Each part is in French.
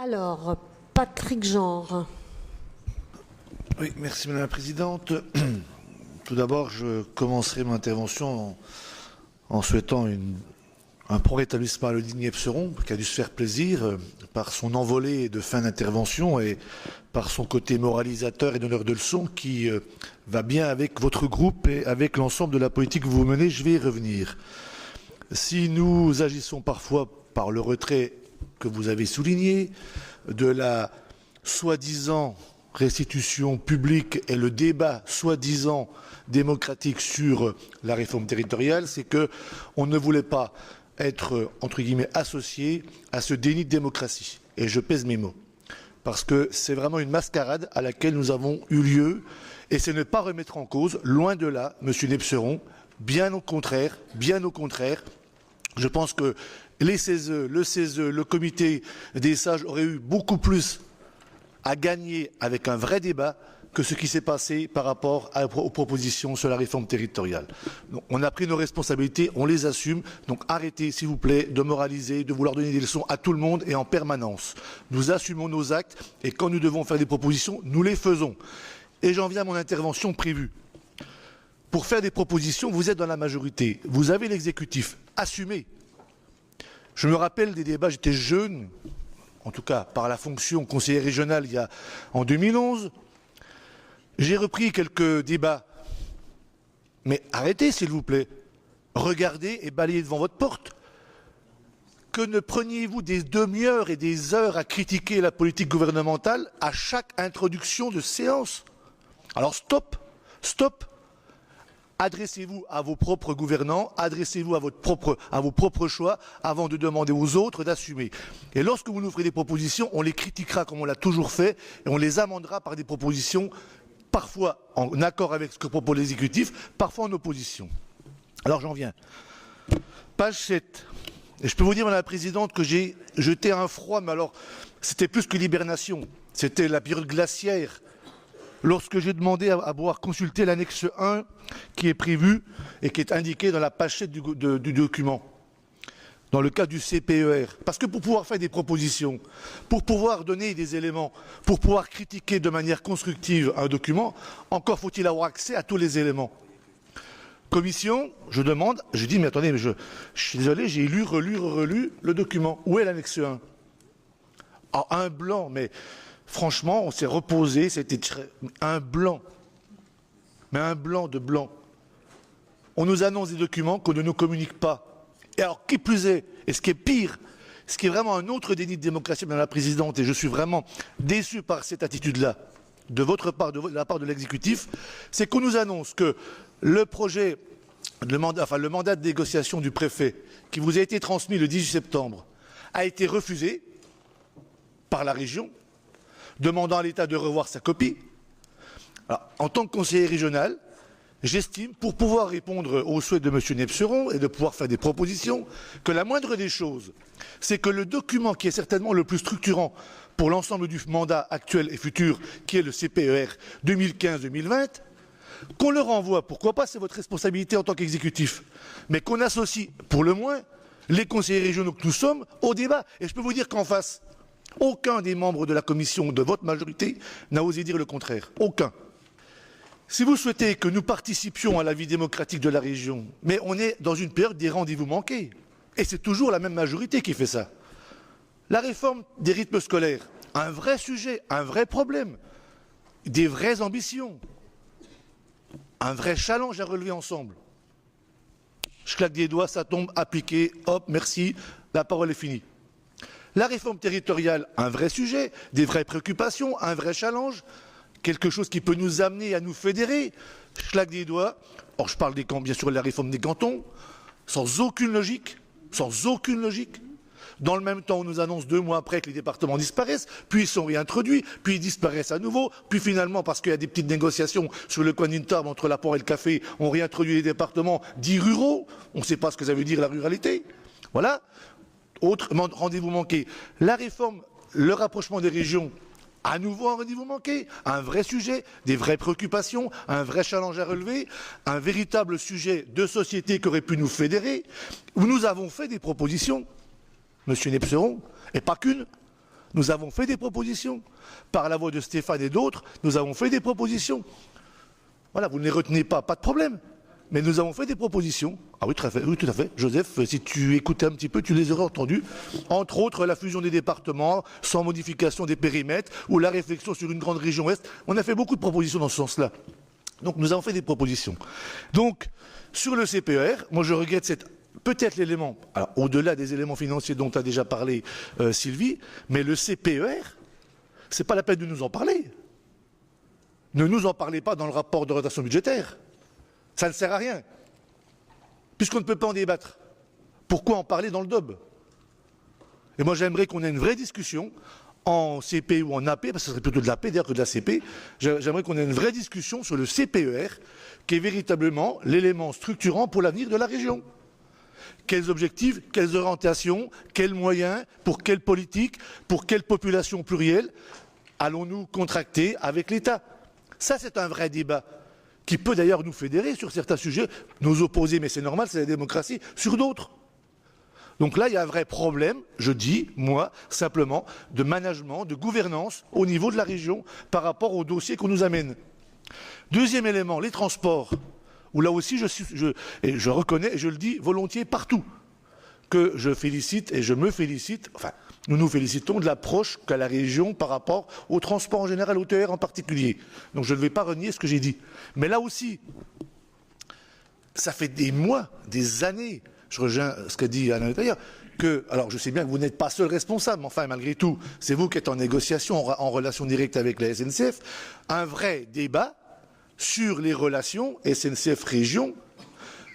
Alors, Patrick Genre. Oui, merci Madame la Présidente. Tout d'abord, je commencerai mon intervention en souhaitant un prompt rétablissement à Lodine Epseron, qui a dû se faire plaisir par son envolée de fin d'intervention et par son côté moralisateur et donneur de leçons qui va bien avec votre groupe et avec l'ensemble de la politique que vous menez. Je vais y revenir. Si nous agissons parfois par le retrait que vous avez souligné, de la soi-disant restitution publique et le débat soi-disant démocratique sur la réforme territoriale, c'est qu'on ne voulait pas être, entre guillemets, associé à ce déni de démocratie. Et je pèse mes mots. Parce que c'est vraiment une mascarade à laquelle nous avons eu lieu. Et c'est ne pas remettre en cause, loin de là, Monsieur Nepseron, bien au contraire, je pense que les CESE, le CESE, le comité des sages auraient eu beaucoup plus à gagner avec un vrai débat que ce qui s'est passé par rapport aux propositions sur la réforme territoriale. Donc, on a pris nos responsabilités, on les assume. Donc arrêtez, s'il vous plaît, de moraliser, de vouloir donner des leçons à tout le monde et en permanence. Nous assumons nos actes et quand nous devons faire des propositions, nous les faisons. Et j'en viens à mon intervention prévue. Pour faire des propositions, vous êtes dans la majorité. Vous avez l'exécutif. Assumez. Je me rappelle des débats, j'étais jeune, en tout cas par la fonction conseiller régional en 2011. J'ai repris quelques débats. Mais arrêtez, s'il vous plaît. Regardez et balayez devant votre porte. Que ne preniez-vous des demi-heures et des heures à critiquer la politique gouvernementale à chaque introduction de séance? Alors stop, stop. Adressez-vous à vos propres gouvernants, adressez-vous à vos propres choix avant de demander aux autres d'assumer. Et lorsque vous nous ferez des propositions, on les critiquera comme on l'a toujours fait et on les amendera par des propositions parfois en accord avec ce que propose l'exécutif, parfois en opposition. Alors j'en viens. Page 7. Et je peux vous dire, Madame la Présidente, que j'ai jeté un froid, mais alors c'était plus que l'hibernation. C'était la période glaciaire. Lorsque j'ai demandé à pouvoir consulter l'annexe 1 qui est prévue et qui est indiquée dans la page 7 du document, dans le cas du CPER. Parce que pour pouvoir faire des propositions, pour pouvoir donner des éléments, pour pouvoir critiquer de manière constructive un document, encore faut-il avoir accès à tous les éléments. Commission, je demande, je dis, mais attendez, mais je suis désolé, j'ai lu, relu le document. Où est l'annexe 1? Ah, un blanc, mais... Franchement, on s'est reposé, c'était un blanc, mais un blanc de blanc. On nous annonce des documents qu'on ne nous communique pas. Et alors, qui plus est, et ce qui est pire, ce qui est vraiment un autre déni de démocratie, Madame la Présidente, et je suis vraiment déçu par cette attitude-là, de votre part, de la part de l'exécutif, c'est qu'on nous annonce que le projet, le mandat de négociation du préfet, qui vous a été transmis le 18 septembre, a été refusé par la région, demandant à l'État de revoir sa copie. Alors, en tant que conseiller régional, j'estime, pour pouvoir répondre aux souhaits de M. Nepseron et de pouvoir faire des propositions, que la moindre des choses, c'est que le document qui est certainement le plus structurant pour l'ensemble du mandat actuel et futur, qui est le CPER 2015-2020, qu'on le renvoie, pourquoi pas, c'est votre responsabilité en tant qu'exécutif, mais qu'on associe, pour le moins, les conseillers régionaux que nous sommes au débat. Et je peux vous dire qu'en face, aucun des membres de la commission de votre majorité n'a osé dire le contraire. Aucun. Si vous souhaitez que nous participions à la vie démocratique de la région, mais on est dans une période des rendez-vous manqués. Et c'est toujours la même majorité qui fait ça. La réforme des rythmes scolaires, un vrai sujet, un vrai problème, des vraies ambitions, un vrai challenge à relever ensemble. Je claque des doigts, ça tombe, appliqué, hop, merci, la parole est finie. La réforme territoriale, un vrai sujet, des vraies préoccupations, un vrai challenge, quelque chose qui peut nous amener à nous fédérer. Je claque des doigts. Or, je parle bien sûr de la réforme des cantons, sans aucune logique, sans aucune logique. Dans le même temps, on nous annonce 2 mois après que les départements disparaissent, puis ils sont réintroduits, puis ils disparaissent à nouveau, puis finalement, parce qu'il y a des petites négociations sur le coin d'une table entre l'apport et le café, on réintroduit les départements dits ruraux. On ne sait pas ce que ça veut dire la ruralité. Voilà. Autre rendez-vous manqué. La réforme, le rapprochement des régions, à nouveau un rendez-vous manqué, un vrai sujet, des vraies préoccupations, un vrai challenge à relever, un véritable sujet de société qui aurait pu nous fédérer, où nous avons fait des propositions, Monsieur Nepseron, et pas qu'une. Nous avons fait des propositions. Par la voix de Stéphane et d'autres, nous avons fait des propositions. Voilà, vous ne les retenez pas, pas de problème. Mais nous avons fait des propositions. Ah oui, tout à fait, oui, tout à fait. Joseph, si tu écoutais un petit peu, tu les aurais entendues. Entre autres, la fusion des départements, sans modification des périmètres, ou la réflexion sur une grande région Ouest. On a fait beaucoup de propositions dans ce sens-là. Donc nous avons fait des propositions. Donc, sur le CPER, moi je regrette peut-être l'élément, alors au-delà des éléments financiers dont a déjà parlé Sylvie, mais le CPER, c'est pas la peine de nous en parler. Ne nous en parlez pas dans le rapport d'orientation budgétaire. Ça ne sert à rien. Puisqu'on ne peut pas en débattre. Pourquoi en parler dans le DOB? Et moi j'aimerais qu'on ait une vraie discussion en CP ou en AP, parce que ce serait plutôt de l'AP d'ailleurs que de la CP. J'aimerais qu'on ait une vraie discussion sur le CPER, qui est véritablement l'élément structurant pour l'avenir de la région. Quels objectifs, quelles orientations, quels moyens, pour quelle politique, pour quelle population plurielle allons-nous contracter avec l'État? Ça, c'est un vrai débat qui peut d'ailleurs nous fédérer sur certains sujets, nous opposer, mais c'est normal, c'est la démocratie, sur d'autres. Donc là, il y a un vrai problème, je dis, moi, simplement, de management, de gouvernance au niveau de la région par rapport au dossier qu'on nous amène. Deuxième élément, les transports, où là aussi, je reconnais, et je le dis volontiers partout, que je félicite et je me félicite, enfin, nous nous félicitons de l'approche qu'a la région par rapport au transport en général, au TER en particulier. Donc je ne vais pas renier ce que j'ai dit. Mais là aussi, ça fait des mois, des années, je rejoins ce qu'a dit Alain d'ailleurs, que, alors je sais bien que vous n'êtes pas seul responsable, mais enfin malgré tout, c'est vous qui êtes en négociation, en relation directe avec la SNCF, un vrai débat sur les relations SNCF-région,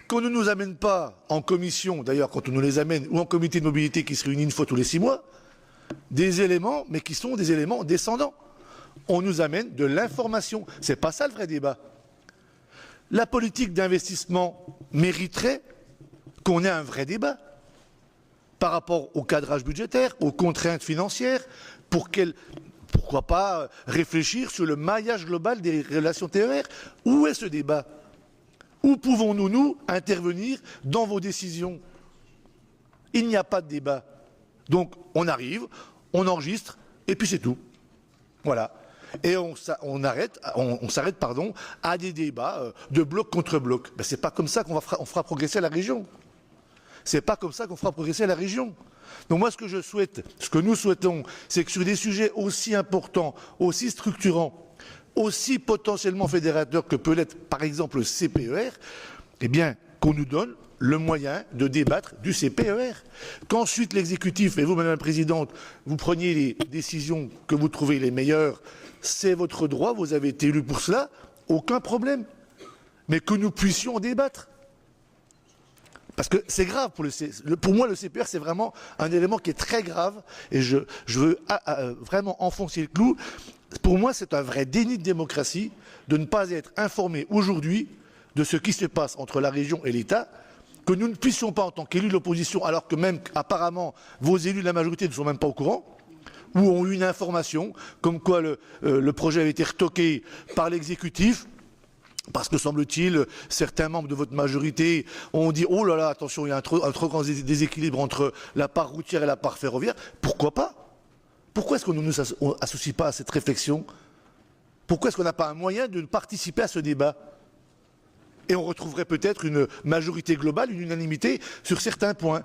qu'on ne nous amène pas en commission, d'ailleurs quand on nous les amène, ou en comité de mobilité qui se réunit une fois tous les 6 mois, des éléments, mais qui sont des éléments descendants. On nous amène de l'information. C'est pas ça le vrai débat. La politique d'investissement mériterait qu'on ait un vrai débat par rapport au cadrage budgétaire, aux contraintes financières, pourquoi pas réfléchir sur le maillage global des relations TER. Où est ce débat? Où pouvons-nous, nous, intervenir dans vos décisions? Il n'y a pas de débat. Donc, on arrive, on enregistre, et puis c'est tout. Voilà. Et on s'arrête à des débats de bloc contre bloc. Ben, c'est pas comme ça qu'on fera progresser la région. C'est pas comme ça qu'on fera progresser la région. Donc moi, ce que nous souhaitons, c'est que sur des sujets aussi importants, aussi structurants, aussi potentiellement fédérateurs que peut l'être, par exemple, le CPER, eh bien, qu'on nous donne le moyen de débattre du CPER. Qu'ensuite l'exécutif, et vous, Madame la Présidente, vous preniez les décisions que vous trouvez les meilleures, c'est votre droit, vous avez été élu pour cela, aucun problème. Mais que nous puissions en débattre. Parce que c'est grave pour moi, le CPER, c'est vraiment un élément qui est très grave, et je veux vraiment enfoncer le clou. Pour moi, c'est un vrai déni de démocratie de ne pas être informé aujourd'hui de ce qui se passe entre la région et l'État, que nous ne puissions pas, en tant qu'élus de l'opposition, alors que même apparemment vos élus de la majorité ne sont même pas au courant, ou ont eu une information comme quoi le projet avait été retoqué par l'exécutif, parce que semble-t-il, certains membres de votre majorité ont dit « Oh là là, attention, il y a un trop grand déséquilibre entre la part routière et la part ferroviaire ». Pourquoi pas? Pourquoi est-ce qu'on ne nous associe pas à cette réflexion? Pourquoi est-ce qu'on n'a pas un moyen de participer à ce débat? Et on retrouverait peut-être une majorité globale, une unanimité sur certains points.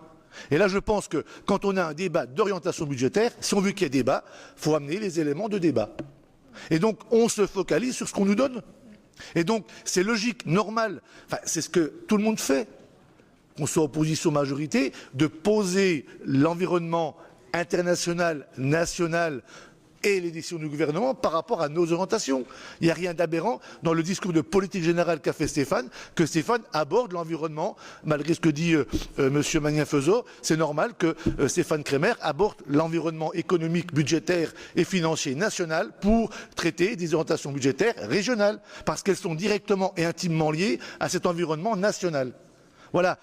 Et là, je pense que quand on a un débat d'orientation budgétaire, si on veut qu'il y ait débat, il faut amener les éléments de débat. Et donc, on se focalise sur ce qu'on nous donne. Et donc, c'est logique, normal, enfin, c'est ce que tout le monde fait, qu'on soit opposition majorité, de poser l'environnement international, national et les décisions du gouvernement par rapport à nos orientations. Il n'y a rien d'aberrant dans le discours de politique générale qu'a fait Stéphane, que Stéphane aborde l'environnement, malgré ce que dit M. Magnin-Fezot, c'est normal que Stéphane Kremer aborde l'environnement économique, budgétaire et financier national pour traiter des orientations budgétaires régionales, parce qu'elles sont directement et intimement liées à cet environnement national. Voilà.